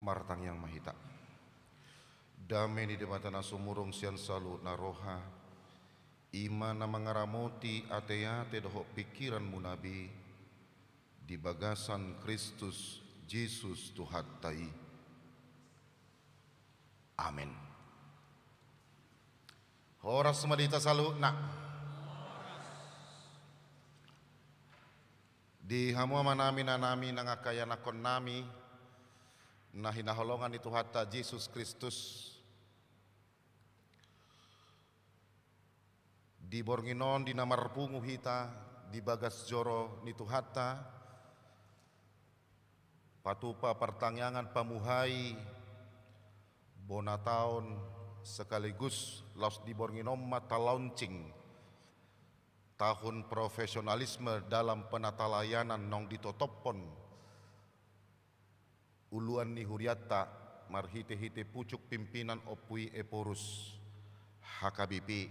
martang yang mahita. Damai di debatana sumurung sian salu naroha. Ima na mangaramoti ate-ate doho pikiran munabi. Di bagasan Kristus Yesus Tuhan tai. Amin. Horas madita salu nak. Di hamua manami nanami nangakaya nakon nami na hinaholongan itu hatta Yesus Kristus di bornginon di namarpungu hita di bagas joro nitu hatta patupa pertangyangan pamuhai bona tahun sekaligus laus di bornginon mata launching tahun profesionalisme dalam penata layanan nong ditotopon uluan ni huriata marhite-hite pucuk pimpinan opui eporus HKBP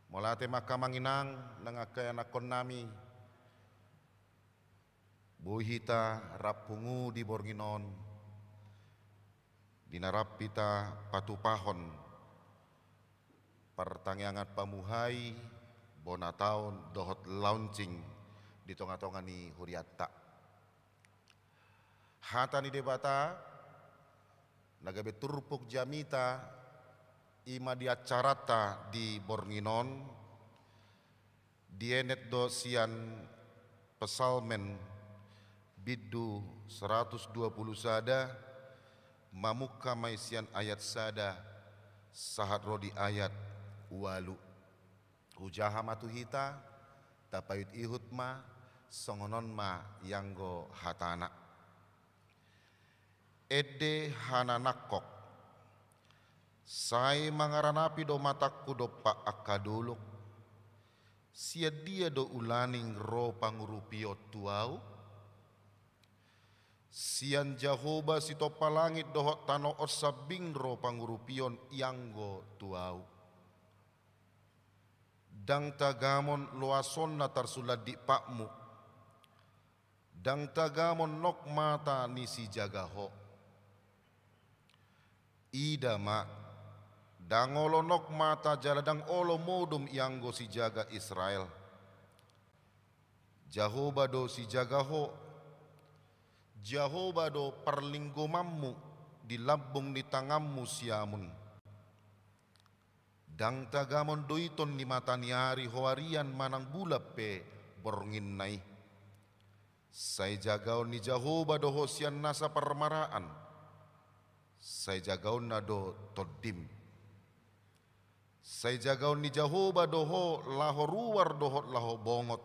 molate makamanginang nangakaya nakon nami buhita rapungu di bornginon dinarapita patupahon pertangyangan pamuhai bona tahun dohot launching di tonga-tonga ni huriata hata ni debata nagabe turpuk jamita ima di acarata di bornginon dienet do sian pesalmen biddu 120 sada mamuka maisian ayat sada sahat rodi ayat walu hujaha matuhita tapayut ihut ma songonon ma yanggo hatana ede hananakok sai mangaranapi do matakku do pa akaduluk sia dia do ulaning ro pangurupio tuau sian Jahoba sito palangit dohot tano osabing ro pangurupion yanggo tuau dang tagamon loason na tarsulad di pakmu dang tagamon nok mata ni si jagaho ida ma dang olo nok mata jaladang olo modum yanggo si jaga Israel Jahoba do si jagaho Jahoba do perlinggomammu di lambung di tanganmu siamun dang tagamon doiton ni mataniari hoarian manang bulap pe borngin nai sai jagaon ni Jahoba do hosian nasa permaraan sai jagaon na do todim sai jagaon ni Jahoba do ho laho ruar dohot laho bongot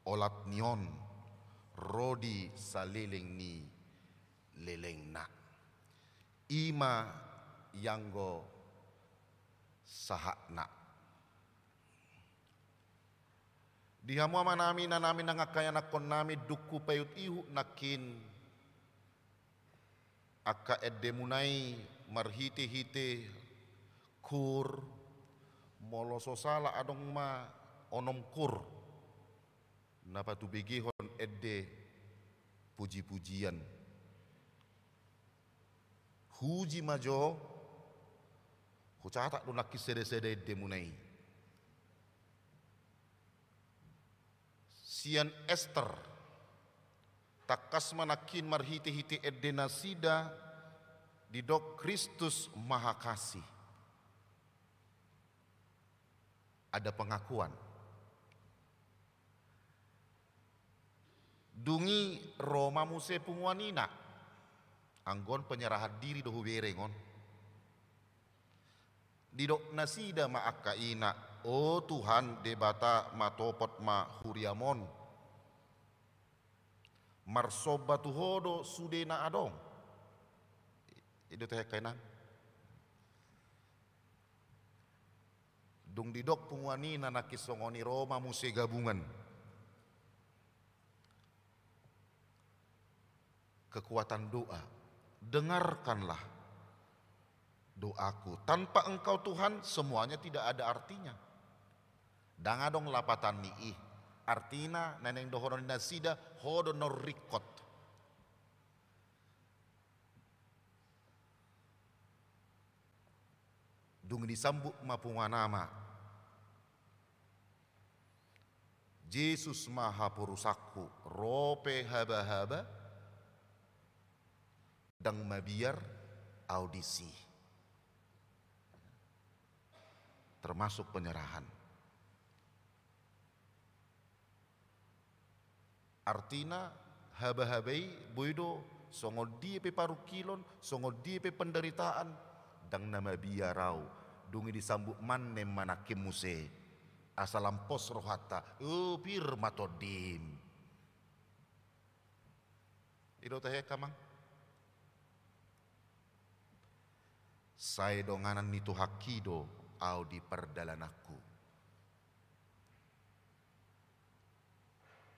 olat nion rodi saliling ni leleng na ima yanggo sahakna di hamua manami nanami nangakaya nakon nami duku payut ihu nakin aka edde munai marhite-hite kur moloso sala adong ma onom kur napa tu begihon edde puji-pujian huji majo hucata do nakis sede-sede edde munai sian Esther takas manakin marhite-hite edde nasida di dok Kristus Maha Kasih ada pengakuan dungi Roma muse pungwanina anggon penyerahan diri dohu berengon didok nasida maaka ina oh Tuhan debata matopot ma huriamon marsoba tuhodo sudena adong itu teh kainan dung didok pungwanina nakisongoni Roma muse gabungan kekuatan doa dengarkanlah doaku tanpa engkau Tuhan semuanya tidak ada artinya dangadong lapatan niih artina neneng dohoron nasida hodo norikot dung disambut mapunganama. Yesus maha purusaku rope haba-haba dang mabiar audisi. Termasuk penyerahan. Artina haba-habai boido songo die pe parukilon, songo die pe penderitaan dang nama biarau dungi disambut manne manakim muse asalam pos rohata pir matodim ido teh kamang sai donganan nitu hakido au di perdalanaku.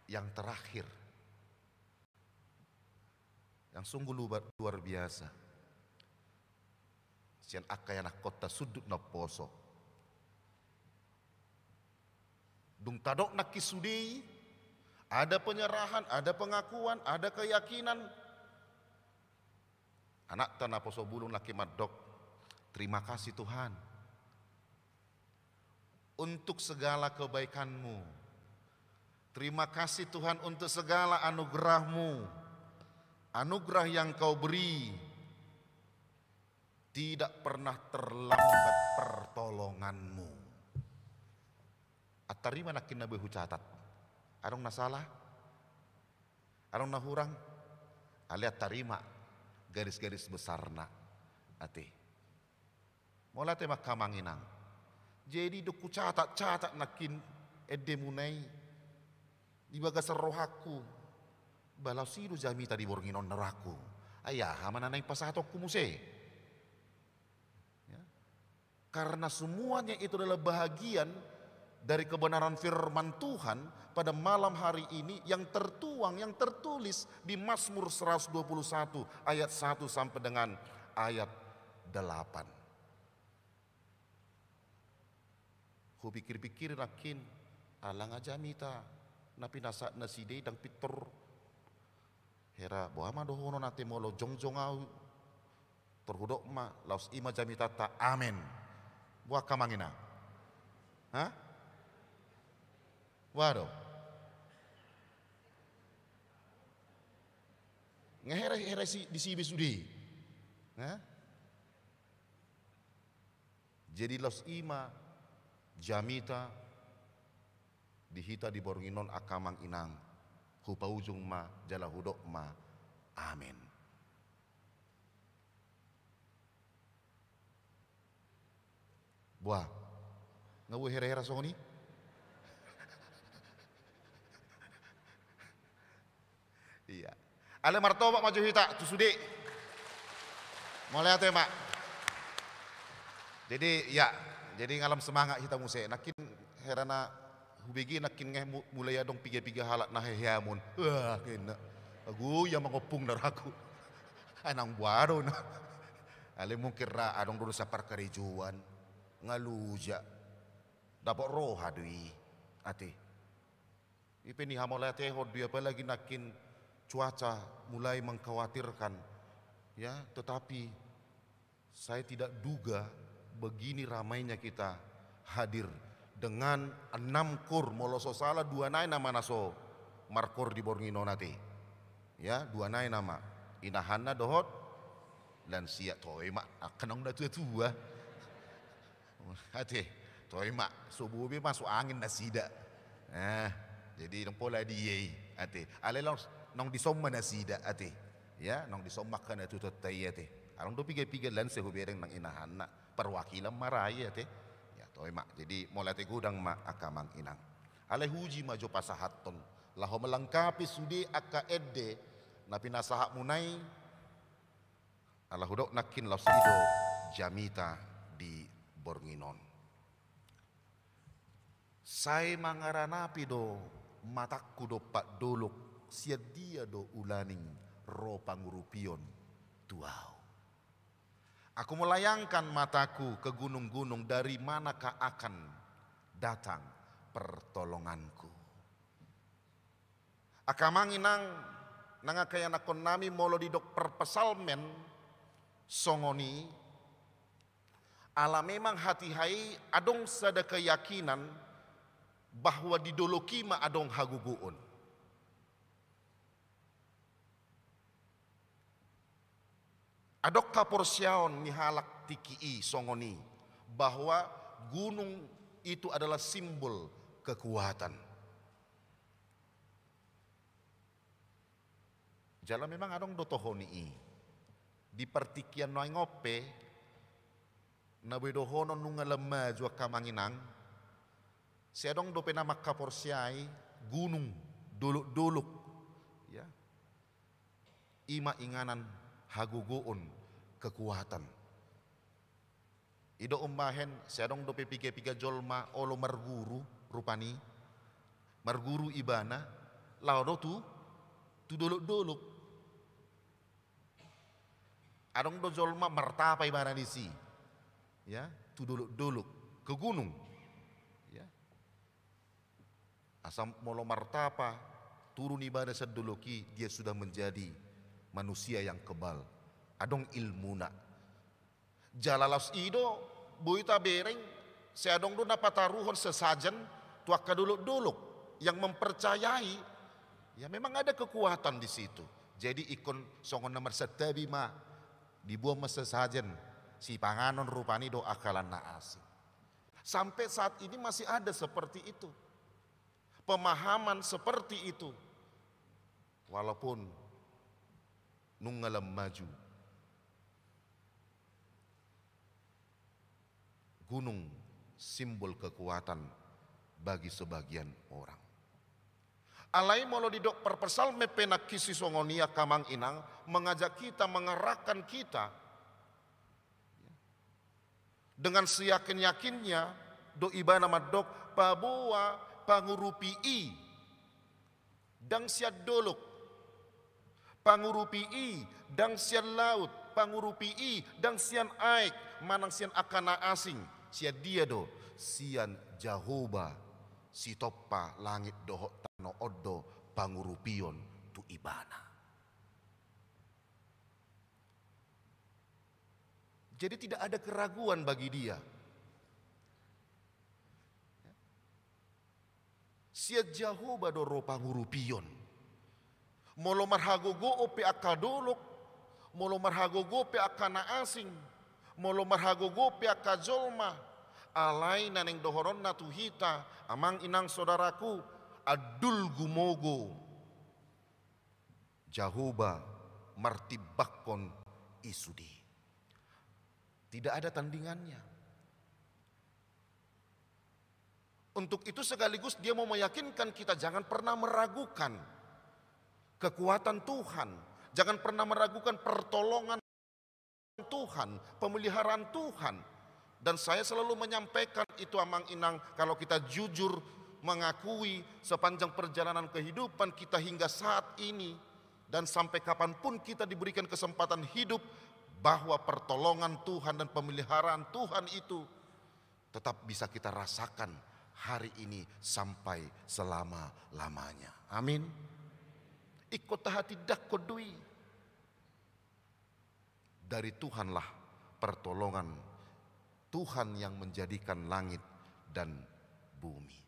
Yang terakhir yang sungguh luar biasa sian akayana kota sudut na poso dung tadok na kisudei ada penyerahan, ada pengakuan, ada keyakinan anak tanah poso bulung laki madok. Terima kasih Tuhan untuk segala kebaikanmu. Terima kasih Tuhan untuk segala anugerah-Mu. Anugerah yang Kau beri. Tidak pernah terlambat pertolongan-Mu. Atarima nakin na behu catat. Arong na salah? Arong na hurang? Alia tarima garis-garis besarna. Ate. Mola tema kamanginang. Jadi doku catat nakin edemunai. Di bagasar rohaku balau sidu jamita di bornginon neraku ayah mana naik pasatok kumuse ya. Karena semuanya itu adalah bahagian dari kebenaran firman Tuhan pada malam hari ini yang tertuang, yang tertulis di Mazmur 121 ayat 1 sampai dengan ayat 8. Ku pikir-pikir nakin alang aja mita napi nasa naside dang pitor hera boama dohono nate molo jongjong au terhudok ma laus ima jami tata amen buah kamangina ha wado ngehera si di sibi sudi ha jadi laus ima jamita dihita di bornginon akamang inang hupa ujung ma jala hudok ma amin. Buah ngawu hera-hera songoni iya ale martoba maju hita tu sude mulai ate mak jadi ya jadi ngalam semangat hita muse nakin herana hubegi nakin ngeh mulai adong piga-piga halak nah heamun wah kena aku yang mengopung daraku anang baru nah ale mungkin ra adong dulu sapar kerijuan ngaluja dapat roh hadui ati ipe ni hamolate hod dia apalagi nakin cuaca mulai mengkhawatirkan ya tetapi saya tidak duga begini ramainya kita hadir dengan 6 kur moloso salah 2 nai nama naso markor di borngino nate ya 2 nai nama inahanna dohot dan siap toy mak kenong dah tua hati toy mak subuh masuk angin nasida jadi nong pola diye hati ale nong disomma nasida hati ya nong disommakan itu totai hati arong do piga-piga lan sehubereng nang inahanna perwakilan marai hati toy mak jadi mulai tegudang mak akamang inang ale huji majo pasahaton laho melengkapi sudi aka edde napi nasahak munai ala hudok nakin lausido jamita di bornginon sai mangaranapi do mataku do pak dolok sia dia do ulaning ro pangurupion tuau. Aku melayangkan mataku ke gunung-gunung dari manakah akan datang pertolonganku. Akamanginang nangakayana konami molo didok perpesalmen songoni Ala memang hati hai adong sada keyakinan bahwa di doloki ma adong haguguun. Adok kaporsiaon ni halak tiki songoni bahwa gunung itu adalah simbol kekuatan. Jala memang adong dotohoni di pertikian noai ngope na bedohonon nunga lemah jua kamanginang sedong dope nama kaporsiai gunung duluk-duluk ya ima inganan haguguun kekuatan. Ido umbahen sedong dope pike-pike jolma olo marguru rupani marguru ibana laudo tu duluk-duluk adong do jolma martapa ibana disi ya tu duluk-duluk ke gunung ya asam molo martapa turun ibadah seduluki dia sudah menjadi manusia yang kebal adong ilmuna jalalas ido buita bereng seadong do napataruhon sesajen tuak kaduluk-duluk yang mempercayai ya memang ada kekuatan di situ. Jadi ikon songon nomor setabi ma dibuang sesajen si panganon rupani do akalan naasi. Sampai saat ini masih ada seperti itu. Pemahaman seperti itu. Walaupun nungalam maju. Gunung simbol kekuatan bagi sebagian orang. Alai molo didok perpesal mepenak kisi songonia kamang inang mengajak kita, mengerahkan kita dengan seyakin-yakinnya do ibana madok pabua pangurupi i dang siad dolok pangurupi i dang siad laut pangurupi i dang sian aik manang sian akana asing siad dia do sian Jahoba si toppa langit dohok tano oddo pangurupion tu ibana. Jadi tidak ada keraguan bagi dia. Siat Jahoba doro pangurupion. Molo marhagogo ope akadolok, molo marhagogo pe akana asing, molo marhagogo pe akajolma. Alai naneng dohoron natuhita amang inang saudaraku adul gumogo Jahoba martibakon isudi. Tidak ada tandingannya. Untuk itu sekaligus dia mau meyakinkan kita jangan pernah meragukan kekuatan Tuhan, jangan pernah meragukan pertolongan Tuhan, pemeliharaan Tuhan. Dan saya selalu menyampaikan itu amang inang, kalau kita jujur mengakui sepanjang perjalanan kehidupan kita hingga saat ini dan sampai kapanpun kita diberikan kesempatan hidup, bahwa pertolongan Tuhan dan pemeliharaan Tuhan itu tetap bisa kita rasakan hari ini sampai selama-lamanya. Amin. Ikut hati dak kodui. Dari Tuhanlah pertolongan Tuhan yang menjadikan langit dan bumi.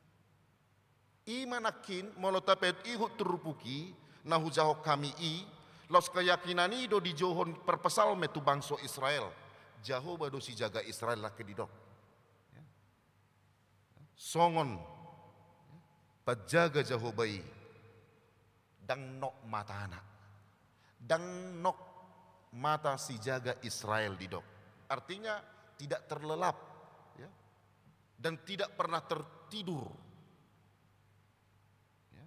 Imanakin molotapet ihut terupuki nahu jahok kami los keyakinan do di johon perpesal metu bangso Israel. Jahoba do si jaga Israel lah kedidok. Songon pajaga Jahobai dang nok mata anak. Dang nok mata si jaga Israel didok. Artinya tidak terlelap ya, dan tidak pernah tertidur ya.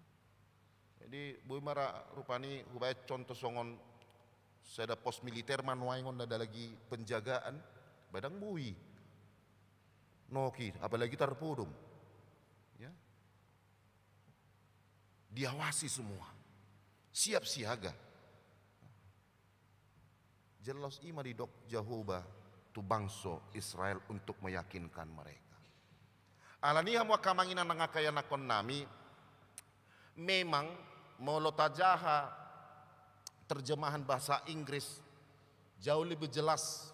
Jadi bui mara rupani hubaya contoh songon seda pos militer manuaingon ada lagi penjagaan badang bui noki apalagi terpudum ya, diawasi semua siap siaga jelas ima di dok Jahoba tu bangso Israel untuk meyakinkan mereka. Alaniha mua kamanginan nangakaya nakon nami memang molotajaha terjemahan bahasa Inggris jauh lebih jelas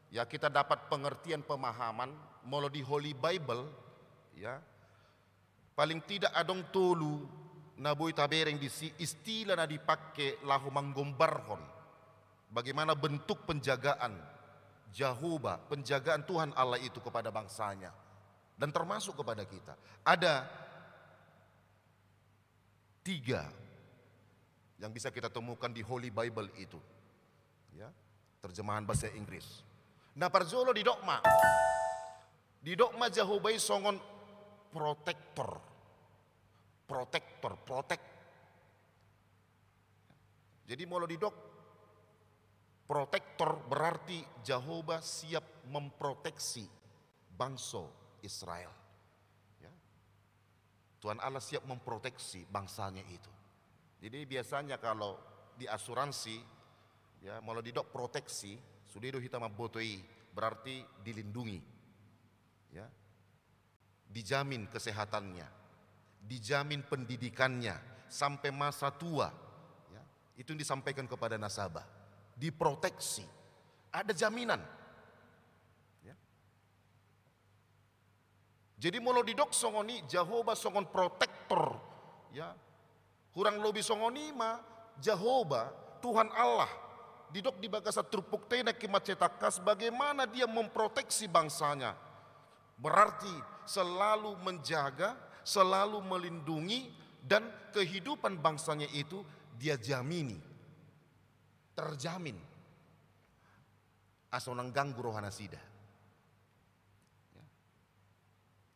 ya kita dapat pengertian pemahaman molo di Holy Bible, ya paling tidak adong tolu na boy tabereng di si istilah na dipakai lahu menggombarkan bagaimana bentuk penjagaan Jehovah, penjagaan Tuhan Allah itu kepada bangsanya dan termasuk kepada kita. Ada 3 yang bisa kita temukan di Holy Bible itu, ya, terjemahan bahasa Inggris. Nah parjolo di dogma Jehovah songon protect. Jadi molo di dok protektor berarti Jehovah siap memproteksi bangsa Israel. Ya. Tuhan Allah siap memproteksi bangsanya itu. Jadi biasanya kalau di asuransi, ya molo di dok proteksi sudah itu hitam botoi berarti dilindungi, ya, dijamin kesehatannya, dijamin pendidikannya sampai masa tua, ya, itu yang disampaikan kepada nasabah, diproteksi, ada jaminan, ya. Jadi molo di dok songoni Jehovah songon protektor, ya, kurang lebih songoni ma Jehovah Tuhan Allah didok di bagasa trupuk tena kimacetakas bagaimana dia memproteksi bangsanya. Berarti selalu menjaga, selalu melindungi, dan kehidupan bangsanya itu dia jamini, terjamin. Asonang ganggu rohana sida.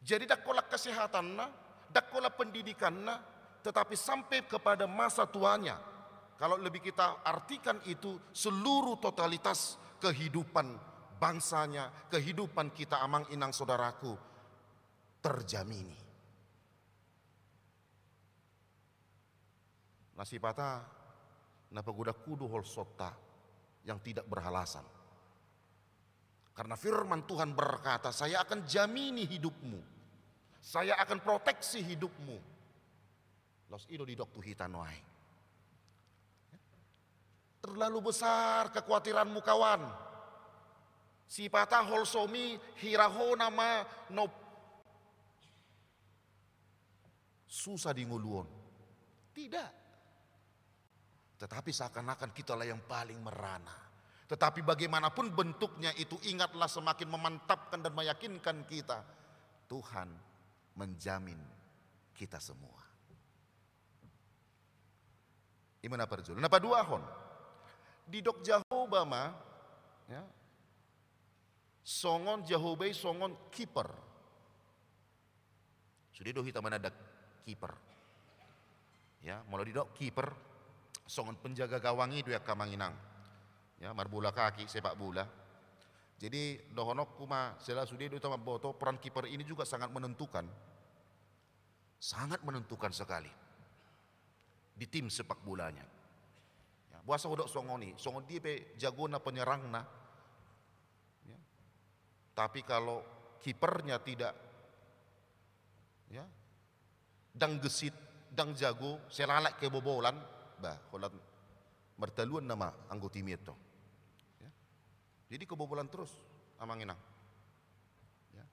Jadi dakola kesehatannya, dakola pendidikannya, tetapi sampai kepada masa tuanya. Kalau lebih kita artikan itu seluruh totalitas kehidupan bangsanya, kehidupan kita amang inang saudaraku terjamini. Nasibata napaguda kudu hol sota yang tidak beralasan. Karena firman Tuhan berkata, saya akan jamini hidupmu, saya akan proteksi hidupmu. Los ido di dok tuhitanoai. Terlalu besar kekhawatiranmu kawan. Si patah holsomi hiraho nama no susah di nguluon. Tidak. Tetapi seakan-akan kitalah yang paling merana. Tetapi bagaimanapun bentuknya itu, ingatlah semakin memantapkan dan meyakinkan kita, Tuhan menjamin kita semua. Imana perjul. Napa dua hon? Di dok Jehovah ma, ya, songon Jehovah songon keeper. Sudah doh hitam ada keeper. Ya, mulai di dok keeper, songon penjaga gawang itu ya kamanginang. Ya, marbula kaki sepak bola. Jadi dohonok kuma sela sudah itu sama boto, peran keeper ini juga sangat menentukan. Sangat menentukan sekali di tim sepak bolanya. Buasa hodok songoni, songon dia pe jago na penyerang na. Ya. Tapi kalau kipernya tidak, ya, dang gesit, dang jago, selalak kebobolan, bah, holat mertaluan nama anggota tim itu. Ya. Jadi kebobolan terus, amang inang. Ya.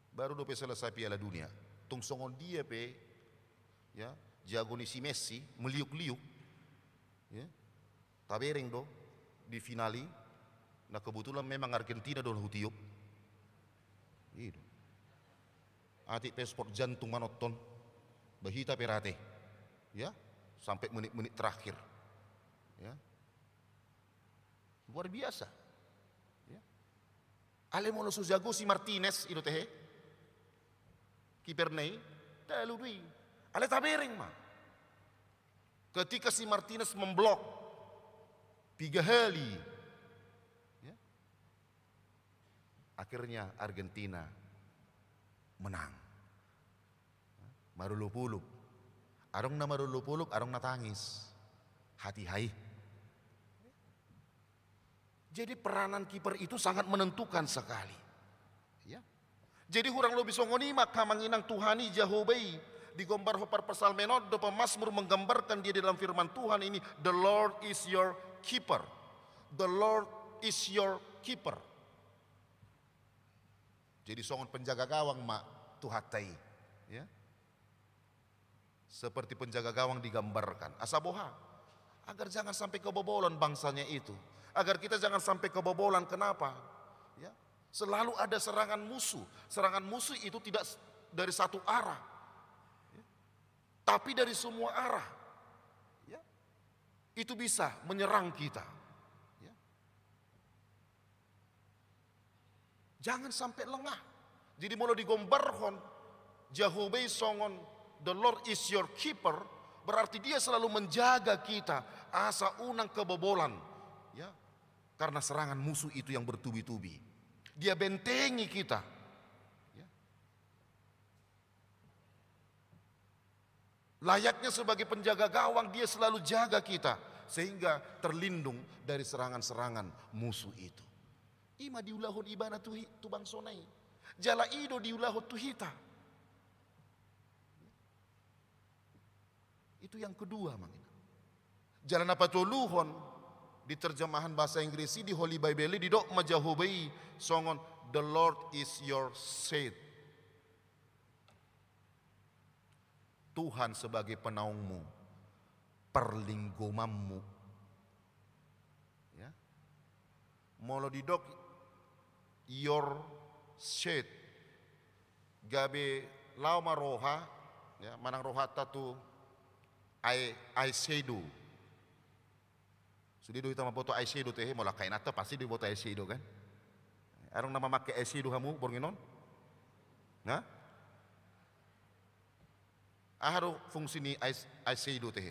Baru dope selesai Piala Dunia, tung songon dia pe, ya. Jago ni si Messi meliuk-liuk, ya, tabereng do di finali. Nah kebetulan memang Argentina do hutiup. Itu. Atik pesport jantung manoton, bahita perate, ya, sampai menit-menit terakhir, ya, luar biasa. Ya. Ale mono jago si Martinez itu teh, kiper nei, terlalu dui. Ale tabereng mah. Ketika si Martinez memblok 3 kali, ya, akhirnya Argentina menang. Marulupuluk. Arong na marulupuluk, arong natangis. Hati hai. Jadi peranan kiper itu sangat menentukan sekali. Ya. Jadi hurang lo bisa ngoni maka manginang Tuhani Jehovah. Digombar hopar pasal menod do Mazmur menggambarkan dia di dalam firman Tuhan ini, the Lord is your keeper. The Lord is your keeper. Jadi songon penjaga gawang mak tuhatai, ya. Seperti penjaga gawang digambarkan. Asaboha, agar jangan sampai kebobolan bangsanya itu. Agar kita jangan sampai kebobolan. Kenapa? Ya. Selalu ada serangan musuh. Serangan musuh itu tidak dari satu arah, ya, tapi dari semua arah. Ya. Itu bisa menyerang kita. Ya. Jangan sampai lengah. Jadi mau digombarhon Jahobei songon the Lord is your keeper, berarti dia selalu menjaga kita asa unang kebobolan, ya, karena serangan musuh itu yang bertubi-tubi. Dia bentengi kita, ya. Layaknya sebagai penjaga gawang, dia selalu jaga kita sehingga terlindung dari serangan-serangan musuh itu. Ima diulahon ibana tu bangsonai, jala ido diulahon tuhita. Itu yang kedua, mangina. Jalan apa toluhon di terjemahan bahasa Inggris di Holy Bible di dok majahobei songon the Lord is your shade. Tuhan sebagai penaungmu, perlingkumanmu. Ya. Molo di dok your shade. Gabe lau maroha, ya, manang roha tatu I shadow. Sudah do kita mapoto I shadow teh mola kain atau pasti di boto I shadow kan? Arong nama make I shadow kamu bornginon? Nah? Aharo fungsi ni I shadow teh.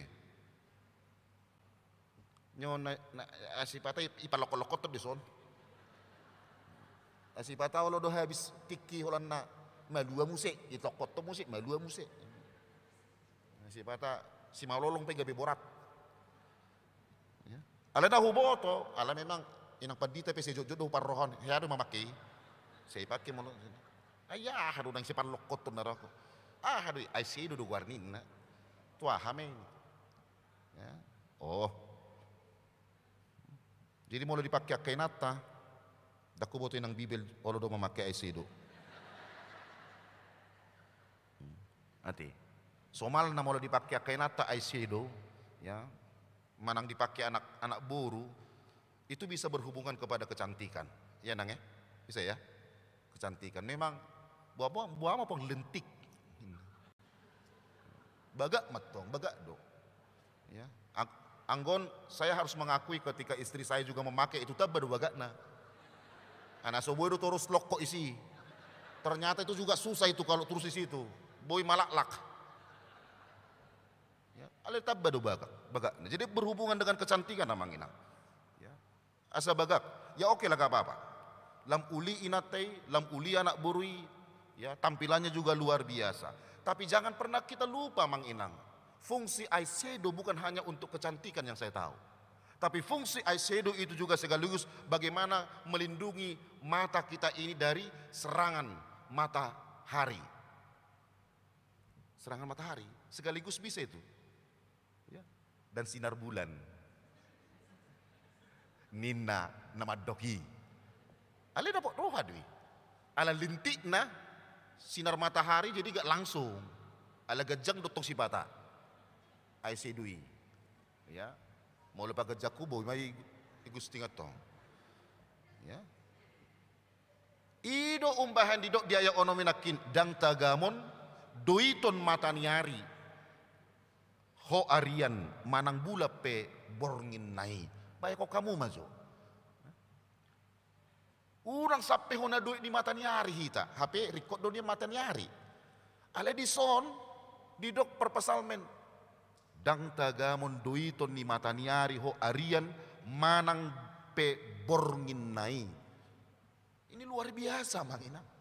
Nyon na asipata ipalokot-lokot di son. Asipata lo do habis tiki holan na malua musik, itokot to musik malua musik. Asipata si maulolong pe gabi borat. Ya. Ala na huboto, ala memang inang padita pe si jojo do parrohon, hado mamaki. Say pakai mo. Aya hado nang si panlokot to narako. Ah hado ay si do warnin na. Tua hame. Ya. Oh. Jadi mau dipakai kainata, daku boto inang Bibel olo do mamakai ay sido. Ati. Somal na mau dipakai kainata ay shadow, ya, manang dipakai anak buru, itu bisa berhubungan kepada kecantikan, ya nang ya, bisa ya, kecantikan. Memang buah apa lentik, bagak matong, bagak do, ya. Anggon saya harus mengakui ketika istri saya juga memakai itu baru bagak na, anak soboy itu terus lok kok isi, ternyata itu juga susah itu kalau terus di situ, boy malaklak. Ale tabbado bagak. Jadi berhubungan dengan kecantikan namang inang. Ya. Asa bagak, ya oke lah gak apa-apa. Lam uli inatei, lam uli anak burui, ya tampilannya juga luar biasa. Tapi jangan pernah kita lupa mang inang. Fungsi eyeshadow bukan hanya untuk kecantikan yang saya tahu. Tapi fungsi eyeshadow itu juga sekaligus bagaimana melindungi mata kita ini dari serangan matahari. Serangan matahari sekaligus bisa itu. Dan sinar bulan. Nina nama doki. Ale dapat roha dwi. Ala lintik na sinar matahari jadi gak langsung. Ala gejang dotong si bata. Ay sedui. Ya. Mau lepas gejakku boy mai igus tingkat tong. Ya. Ido umbahan didok dia yang onominakin dang tagamon doiton mataniari. Ho arian manang bula pe borngin nai. Baik kok kamu mazo. Urang sampai hona duit di mata niari hita. HP record do dia mata niari. Ale di son di dok perpesalmen. Dang tagamon duiton ni mata niari ho arian manang pe borngin nai. Ini luar biasa manginang.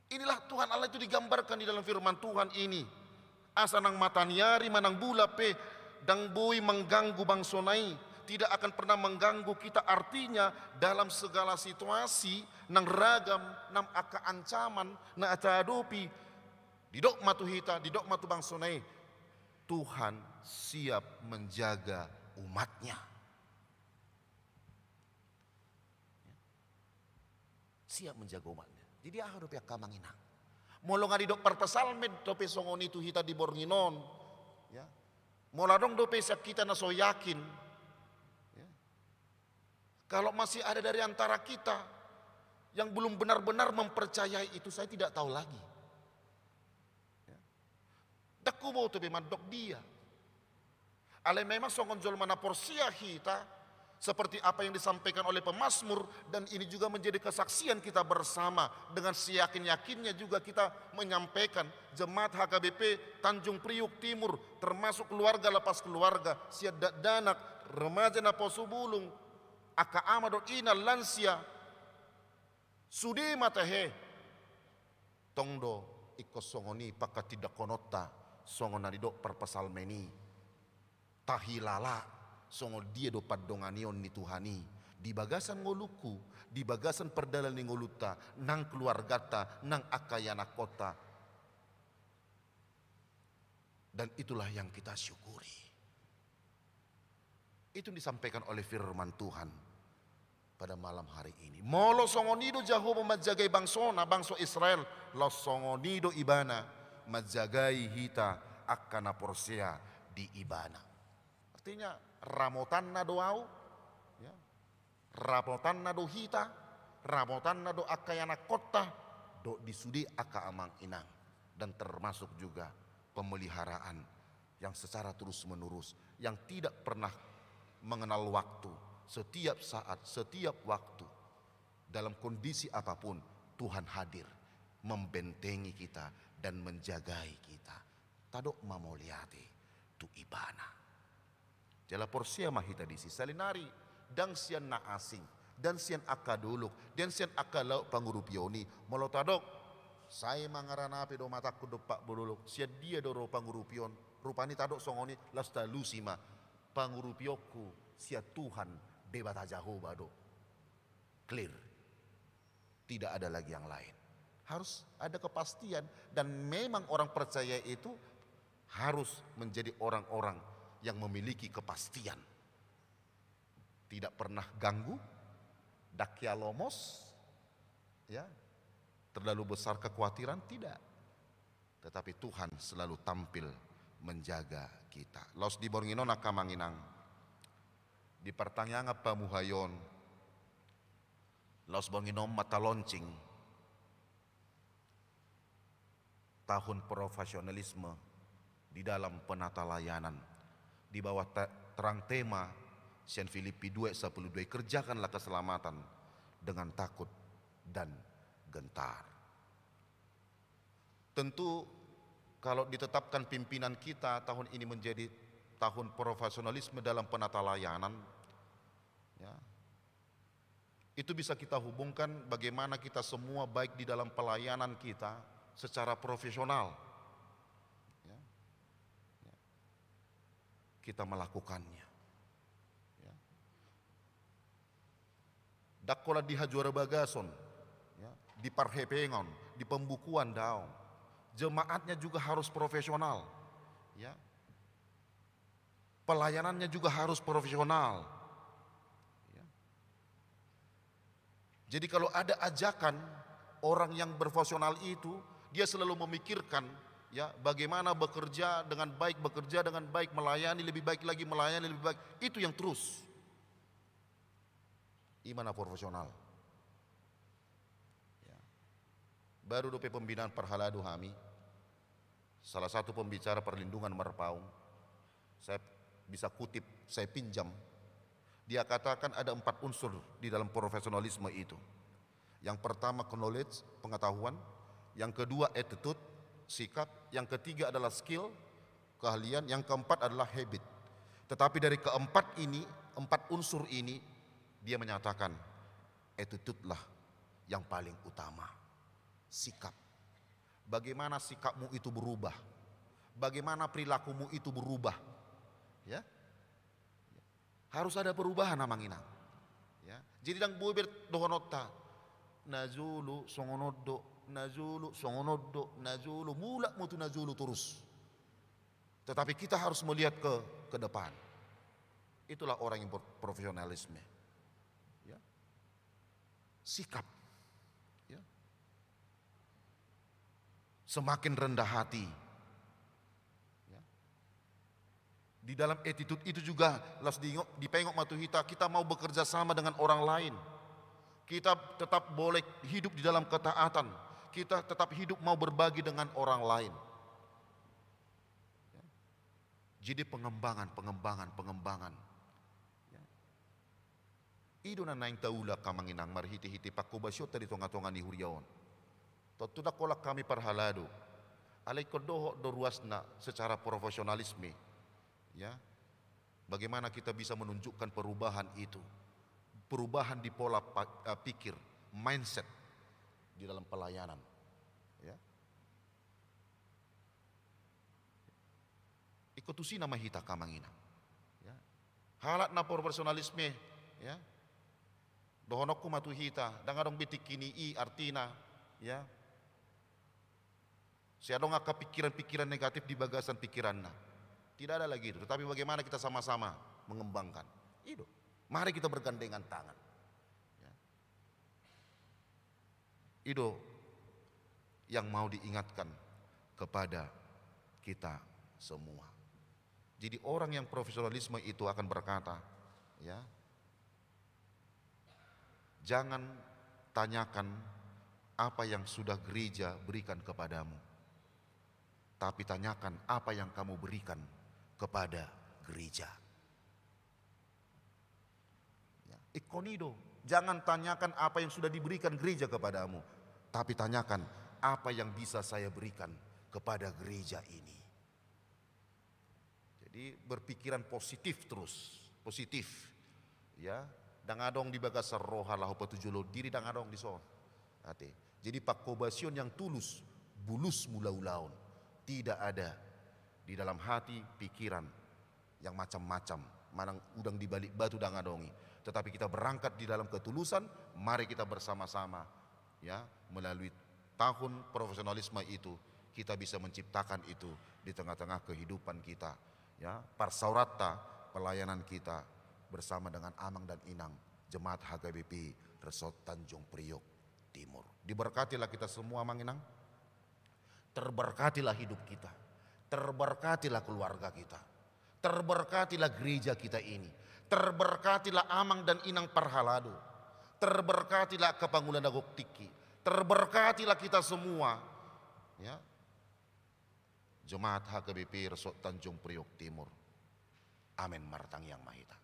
Inilah Tuhan Allah itu digambarkan di dalam firman Tuhan ini. Asa nang mataniari manang bula pe dang bui mengganggu bangsonai, tidak akan pernah mengganggu kita. Artinya dalam segala situasi nang ragam nang aka ancaman na atadopi didok matu hita didok matu bangsonai Tuhan siap menjaga umatnya. Siap menjaga umatnya. Jadi ahado pihak kamanginang. Molo ngadi dok perpesalmed dope songon itu hita di bornginon. Ya. Mola dong dope siap kita naso yakin. Ya. Kalau masih ada dari antara kita yang belum benar-benar mempercayai itu, saya tidak tahu lagi. Ya. Daku mau tope madok dia. Ale memang songon jol mana porsia hita seperti apa yang disampaikan oleh pemazmur, dan ini juga menjadi kesaksian kita bersama. Dengan seyakin-yakinnya juga kita menyampaikan jemaat HKBP Tanjung Priuk Timur, termasuk keluarga lepas keluarga, siat danak, remaja naposubulung, aka amado ina lansia, sudi matehe, tongdo ikos songoni paka tidak konota, songonadidok perpesalmeni, tahilala, songo dia do paddonganion ni Tuhani di bagasan ngoluku, di bagasan perdalan ni ngoluta, nang keluargata, nang akayana kota. Dan itulah yang kita syukuri. Itu disampaikan oleh firman Tuhan pada malam hari ini. Molo songonido jaho memajagai bangsona, bangsa Israel, lo songonido ibana majagai hita akana porsea di ibana. Artinya ramotan na doau, ya, ramotan na do hita, ramotan na do akayana kota, do disudi aka amang inang. Dan termasuk juga pemeliharaan yang secara terus menerus, yang tidak pernah mengenal waktu. Setiap saat, setiap waktu, dalam kondisi apapun, Tuhan hadir membentengi kita dan menjagai kita. Tadok mamoliate tu ibana. Jala porsia mahita disi salinari dang sian na asing dan sian akaduluk dan sian akalau pangurupioni molotadok saya mangaranapi do mataku do pak bululuk sian dia do ro pangurupion rupani tadok songoni lasta lusima pangurupioku sia Tuhan debata Jehovah do clear, tidak ada lagi yang lain. Harus ada kepastian, dan memang orang percaya itu harus menjadi orang-orang yang memiliki kepastian. Tidak pernah ganggu, dakialomos, ya, terlalu besar kekhawatiran, tidak. Tetapi Tuhan selalu tampil menjaga kita. Los di bornginon akamanginang, di pertanyaan apa muhayon, los bornginon mata launching, tahun profesionalisme di dalam penata layanan. Di bawah terang tema Sian Filipi 2:12, kerjakanlah keselamatan dengan takut dan gentar. Tentu kalau ditetapkan pimpinan kita tahun ini menjadi tahun profesionalisme dalam penata layanan, ya, itu bisa kita hubungkan bagaimana kita semua baik di dalam pelayanan kita secara profesional. Kita melakukannya. Ya. Dakola di hajuara bagason, ya, di parhepengon, di pembukuan daun. Jemaatnya juga harus profesional. Ya. Pelayanannya juga harus profesional. Ya. Jadi kalau ada ajakan orang yang profesional itu, dia selalu memikirkan, ya, bagaimana bekerja dengan baik, melayani lebih baik lagi, melayani lebih baik. Itu yang terus. Imana profesional. Ya. Baru dope pembinaan perhaladu kami, salah satu pembicara perlindungan Merpaung, saya bisa kutip, saya pinjam. Dia katakan ada 4 unsur di dalam profesionalisme itu. Yang pertama knowledge, pengetahuan. Yang kedua attitude, sikap. Yang ketiga adalah skill, keahlian. Yang keempat adalah habit. Tetapi dari keempat ini, 4 unsur ini, dia menyatakan attitude lah yang paling utama. Sikap. Bagaimana sikapmu itu berubah, bagaimana perilakumu itu berubah, ya. Harus ada perubahan namangina. Ya. Jadi dang buber dohonota nazulu songonodo, nazulu songonodo, nazulu mulak mutu nazulu terus. Tetapi kita harus melihat ke depan. Itulah orang yang berprofesionalisme. Ya. Sikap. Ya. Semakin rendah hati. Ya. Di dalam attitude itu juga las dipengok matuhita, kita mau bekerja sama dengan orang lain. Kita tetap boleh hidup di dalam ketaatan. Kita tetap hidup mau berbagi dengan orang lain. Ya. Jadi pengembangan. Ya. Ido na naing taula kamanginang marhiti-hiti pakubasyo tadi tonga-tonga ni huriaon. Totuda kolak kami parhalado. Alay kodoho do ruasna secara profesionalisme. Ya, bagaimana kita bisa menunjukkan perubahan itu, perubahan di pola pikir, mindset di dalam pelayanan. Ya, ikutusi nama hita kamangina. Ya, halat na profesionalisme. Ya, dohonokku matu hita, dangadong bitik kini artina. Ya, siadong ngaka pikiran-pikiran negatif di bagasan pikiranna. Tidak ada lagi itu, tetapi bagaimana kita sama-sama mengembangkan itu. Mari kita bergandengan tangan. Ya. Itu yang mau diingatkan kepada kita semua. Jadi orang yang profesionalisme itu akan berkata, ya, jangan tanyakan apa yang sudah gereja berikan kepadamu, tapi tanyakan apa yang kamu berikan kepada gereja. Ya, ikonido, jangan tanyakan apa yang sudah diberikan gereja kepadamu, tapi tanyakan apa yang bisa saya berikan kepada gereja ini. Jadi berpikiran positif terus, positif. Ya, dangadong di bagasar roha lahu petujulo diri dangadong di son. Jadi pakobasion yang tulus, bulus mula-ulaun, tidak ada di dalam hati pikiran yang macam-macam, manang udang di balik batu dangadongi. Tetapi kita berangkat di dalam ketulusan, mari kita bersama-sama, ya, melalui tahun profesionalisme itu kita bisa menciptakan itu di tengah-tengah kehidupan kita, ya, parsaurata pelayanan kita bersama dengan Amang dan Inang Jemaat HKBP Resort Tanjung Priok Timur. Diberkatilah kita semua, Mang Inang. Terberkatilah hidup kita. Terberkatilah keluarga kita. Terberkatilah gereja kita ini. Terberkatilah Amang dan Inang Parhalado. Terberkatilah Kepangulan Dagok Tiki. Terberkatilah kita semua. Ya. Jemaat HKBP Resort Tanjung Priok Timur. Amin martang yang mahita.